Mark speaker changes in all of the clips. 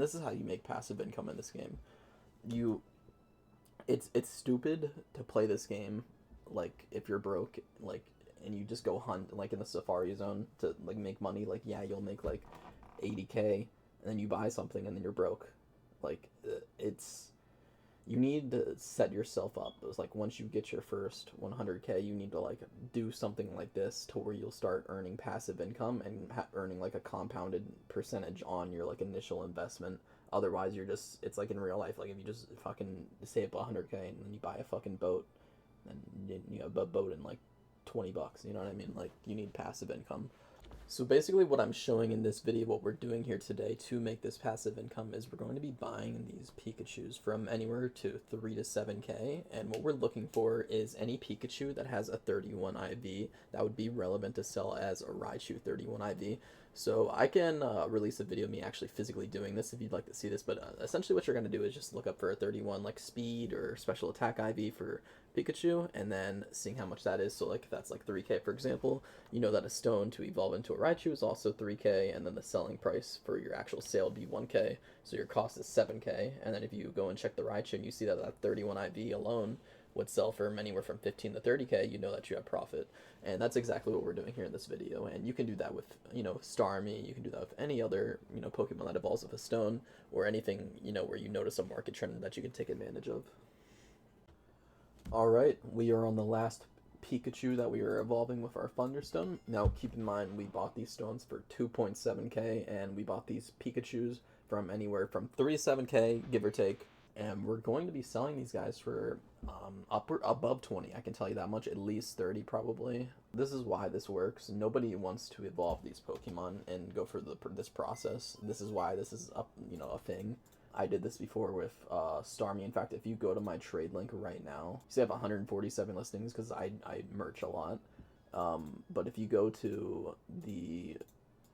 Speaker 1: This is how you make passive income in this game. You, it's stupid to play this game, like if you're broke, like, and you just go hunt like in the Safari Zone to like make money. Like, yeah, you'll make like 80K, and then you buy something and then you're broke. Like, it's you need to set yourself up. It was like once you get your first 100K, you need to like do something like this to where you'll start earning passive income and earning like a compounded percentage on your like initial investment. Otherwise, you're just, it's like in real life. Like if you just fucking save 100K and then you buy a fucking boat, and you have a boat in like $20. You know what I mean? Like you need passive income. So basically what I'm showing in this video, what we're doing here today to make this passive income is we're going to be buying these Pikachus from anywhere to 3 to 7K, and what we're looking for is any Pikachu that has a 31 IV that would be relevant to sell as a Raichu 31 IV. So I can release a video of me actually physically doing this if you'd like to see this, but essentially what you're going to do is just look up for a 31 like speed or special attack IV for Pikachu, and then seeing how much that is. So like if that's like 3K for example, you know that a stone to evolve into a Raichu is also 3K, and then the selling price for your actual sale would be 1K, so your cost is 7K. And then if you go and check the Raichu and you see that 31 IV alone would sell for anywhere from 15 to 30K, you know that you have profit. And that's exactly what we're doing here in this video. And you can do that with, you know, Starmie, you can do that with any other, you know, Pokemon that evolves with a stone, or anything, you know, where you notice a market trend that you can take advantage of. Alright, we are on the last Pikachu that we are evolving with our Thunderstone. Now keep in mind we bought these stones for 2.7K, and we bought these Pikachus from anywhere from 3 to 7K, give or take. And we're going to be selling these guys for above 20. I can tell you that much, at least 30 probably. This is why this works. Nobody wants to evolve these Pokemon and go for this process. This is why this is a thing. I did this before with Starmie. In fact, if you go to my trade link right now, you see I have 147 listings because I merch a lot. But if you go to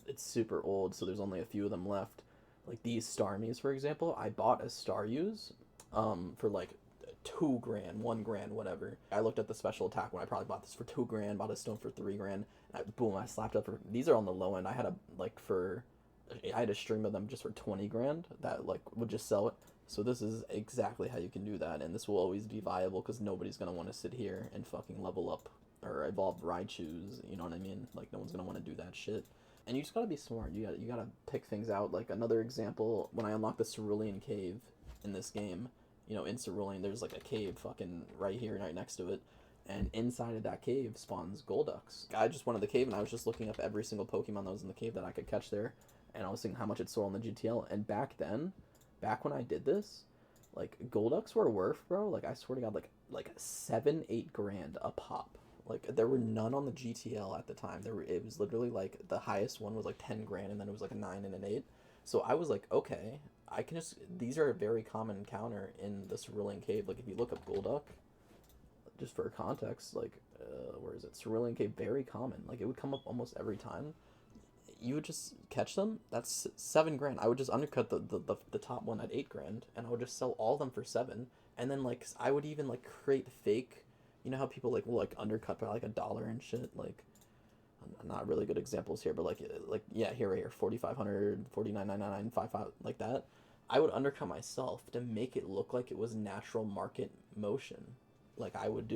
Speaker 1: it's super old, so there's only a few of them left. Like these Starmies, for example, I bought a Staruse for like 2 grand, 1 grand, whatever. I looked at the special attack when I probably bought this for 2 grand, bought a stone for 3 grand, and boom, I slapped up for, these are on the low end. I had a stream of them just for 20 grand that like would just sell it. So this is exactly how you can do that, and this will always be viable because nobody's gonna want to sit here and fucking level up or evolve Raichus, you know what I mean? Like no one's gonna want to do that shit. And you just gotta be smart. You gotta pick things out. Like another example, when I unlocked the Cerulean Cave in this game, you know, in Cerulean, there's like a cave fucking right here, right next to it, and inside of that cave spawns Golducks. I just went to the cave and I was just looking up every single Pokemon that was in the cave that I could catch there, and I was seeing how much it sold on the GTL. And back when I did this, like Golducks were worth, bro. Like I swear to God, like 7-8 grand a pop. Like there were none on the GTL at the time. It was literally like the highest one was like 10 grand, and then it was like a 9 and an 8. So I was like, okay, I can just, these are a very common encounter in the Cerulean Cave. Like if you look up Golduck, just for context, like where is it? Cerulean Cave, very common. Like it would come up almost every time. You would just catch them. That's 7 grand. I would just undercut the top one at 8 grand, and I would just sell all of them for 7. And then like I would even like create fake. You know how people like will like undercut by like $1 and shit. Like, not really good examples here, but like yeah, here right here, 4,500, 49.99, 55, like that. I would undercut myself to make it look like it was natural market motion. Like I would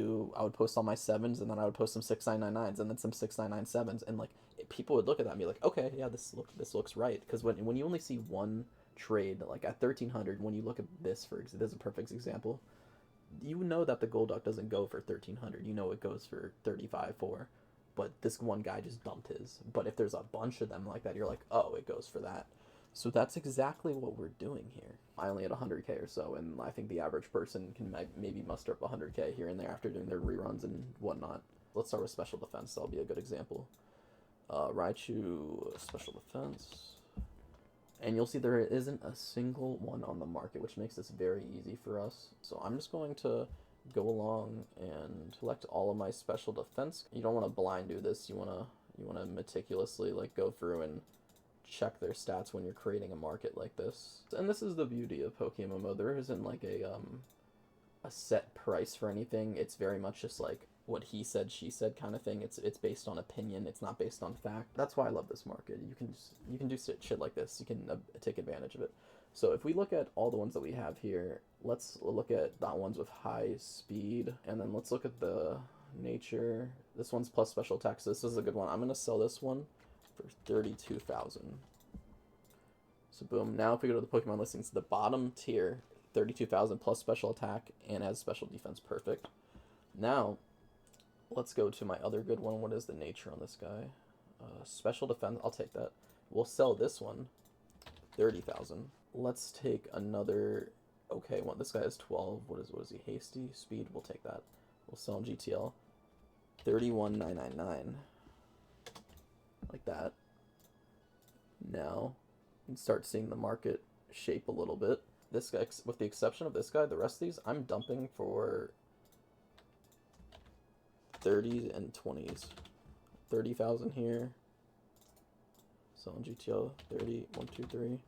Speaker 1: post all my 7s, and then I would post some 6.999s, and then some 6.997s, and like people would look at that and be like, okay, yeah, this looks right. Because when you only see one trade, like at 1,300, when you look at this, this is a perfect example. You know that the Golduck doesn't go for 1,300. You know it goes for 35 for, but this one guy just dumped his. But if there's a bunch of them like that, you're like, oh, it goes for that. So that's exactly what we're doing here. I only had 100K or so, and I think the average person can maybe muster up 100K here and there after doing their reruns and whatnot. Let's start with special defense. That'll be a good example. Raichu special defense. And you'll see there isn't a single one on the market, which makes this very easy for us. So I'm just going to go along and collect all of my special defense. You don't want to blind do this. You want to meticulously like go through and check their stats when you're creating a market like this. And this is the beauty of PokeMMO. There isn't like a set price for anything. It's very much just like what he said, she said kind of thing. It's based on opinion. It's not based on fact. That's why I love this market. You can do shit like this. You can take advantage of it. So if we look at all the ones that we have here, let's look at that ones with high speed, and then let's look at the nature. This one's plus special attack, so this is a good one. I'm gonna sell this one for 32,000. So boom. Now if we go to the Pokemon listings, the bottom tier, 32,000 plus special attack and has special defense. Perfect. Now let's go to my other good one. What is the nature on this guy? Special defense. I'll take that. We'll sell this one 30,000. Let's take another. Okay, well, this guy has 12. What is he? Hasty speed. We'll take that. We'll sell him GTL 31,999. Like that. Now you can start seeing the market shape a little bit. This guy, with the exception of this guy, the rest of these I'm dumping for 30s and 20s. 30,000 here. Selling GTL 30, 1, 2, 3.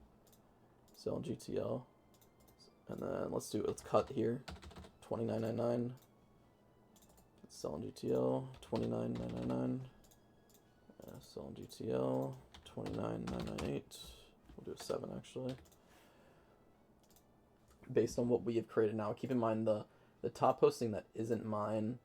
Speaker 1: Selling GTL. And then let's cut here. 29.99. Selling GTL 29.999. Selling GTL 29.998. We'll do a 7 actually. Based on what we have created now, keep in mind the top posting that isn't mine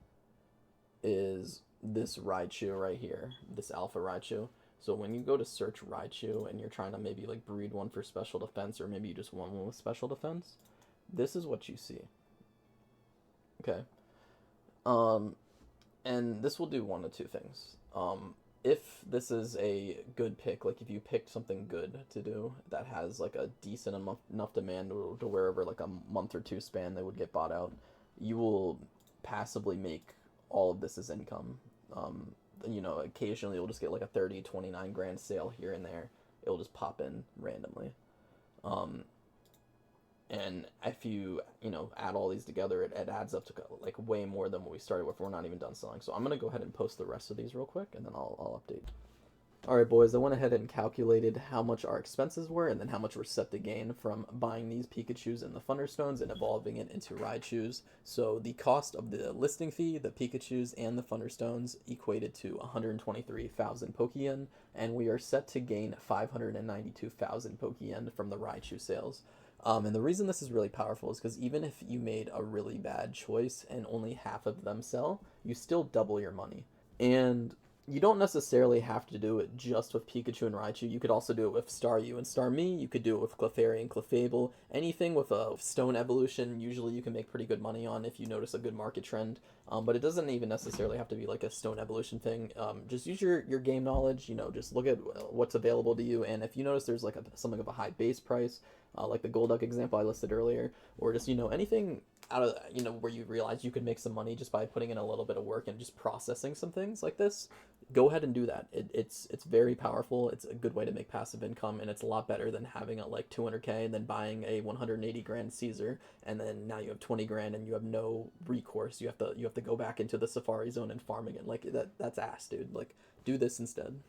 Speaker 1: is this Raichu right here, this alpha Raichu. So when you go to search Raichu and you're trying to maybe like breed one for special defense, or maybe you just want one with special defense, this is what you see. Okay. And this will do one of two things. If this is a good pick, like if you picked something good to do that has like a decent enough demand to where over like a month or two span they would get bought out, you will passively make all of this as income. You know, occasionally you'll just get like a 30, 29 grand sale here and there. It'll just pop in randomly. And if you add all these together, it adds up to like way more than what we started with. We're not even done selling. So I'm going to go ahead and post the rest of these real quick, and then I'll update. Alright boys, I went ahead and calculated how much our expenses were and then how much we're set to gain from buying these Pikachus and the Thunderstones and evolving it into Raichus. So the cost of the listing fee, the Pikachus, and the Thunderstones equated to 123,000 pokeyen, and we are set to gain 592,000 pokeyen from the Raichu sales. And the reason this is really powerful is because even if you made a really bad choice and only half of them sell, you still double your money. And you don't necessarily have to do it just with Pikachu and Raichu. You could also do it with Staryu and Starmie. You could do it with Clefairy and Clefable. Anything with a stone evolution, usually you can make pretty good money on if you notice a good market trend. But it doesn't even necessarily have to be like a stone evolution thing. Just use your game knowledge. Just look at what's available to you. And if you notice there's like something of a high base price, like the Golduck example I listed earlier, or just anything out of where you realize you could make some money just by putting in a little bit of work and just processing some things like this, go ahead and do that. It's very powerful. It's a good way to make passive income, and it's a lot better than having a like 200k and then buying a 180 grand Caesar, and then now you have 20 grand and you have no recourse. You have to go back into the Safari Zone and farm again. Like that's ass, dude. Like, do this instead.